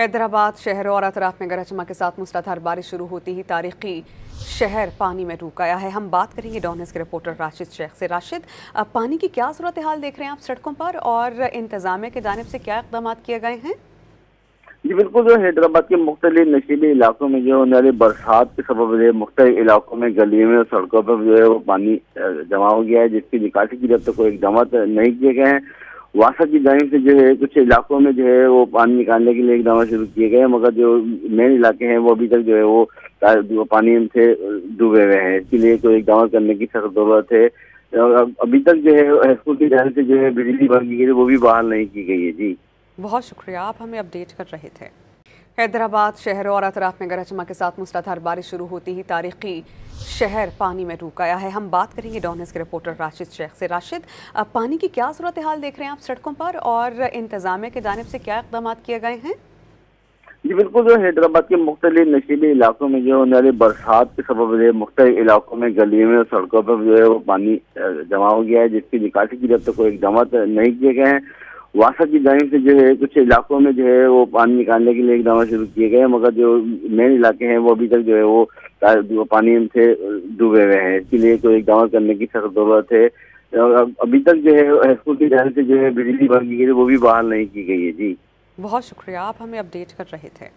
हैदराबाद शहरों और अतराफ में गरज चमक के साथ मूसलाधार बारिश शुरू होती ही तारीखी शहर पानी में डूब गया है। हम बात करेंगे डॉन न्यूज़ के रिपोर्टर राशिद शेख से। राशिद, अब पानी की क्या सूरत हाल देख रहे हैं आप सड़कों पर, और इंतजामिया की जानिब से क्या इक़दाम किए गए हैं? जी बिल्कुल, जो हैदराबाद के मुख्तलिफ नशीले इलाकों में जो होने वाली बरसात के सबब जो मुख्तलिफ इलाकों में गलियों में और सड़कों पर जो है वो पानी जमा हो गया है, जिसकी निकासी की जब तक कोई इकदाम नहीं किए गए हैं। वासा की जानिब से जो है कुछ इलाकों में जो है वो पानी निकालने के लिए इकदाम शुरू किए गए हैं, मगर जो मेन इलाके हैं वो अभी तक जो है वो पानी से डूबे हुए हैं। इसके लिए कोई इकदाम करने की सख्त जरूरत है। और अभी तक जो है हैस्को की जानिब से जो है बिजली बंद की गई है, वो भी बहाल नहीं की गई है। जी बहुत शुक्रिया, आप हमें अपडेट कर रहे थे। हैदराबाद शहरों और अतराफ में गरज चमक के साथ मूसलाधार बारिश शुरू होती ही तारीखी शहर पानी में डूब गया है। हम बात करेंगे डॉन न्यूज़ के रिपोर्टर राशिद शेख से। राशिद, अब पानी की क्या सूरत हाल देख रहे हैं आप सड़कों पर, और इंतजामिया की जानिब से क्या इक़दाम किए गए हैं? जी बिल्कुल, जो हैदराबाद के मुख्तलिफ नशीले इलाकों में जो होने वाली बरसात के सबब जो मुख्तलिफ इलाकों में गलियों में और सड़कों पर जो है वो पानी जमा हो गया है, जिसकी निकासी की जब तक कोई इकदाम नहीं किए गए हैं। वासा की जानिब से जो है कुछ इलाकों में जो है वो पानी निकालने के लिए इकदाम शुरू किए गए हैं, मगर जो मेन इलाके हैं वो अभी तक जो है वो पानी से डूबे हुए हैं। इसके लिए कोई इकदाम करने की सख्त जरूरत है। और अभी तक जो है हैस्को की जानिब से जो है बिजली बंद की गई है, वो भी बहाल नहीं की गई है। जी बहुत शुक्रिया, आप हमें अपडेट कर रहे थे।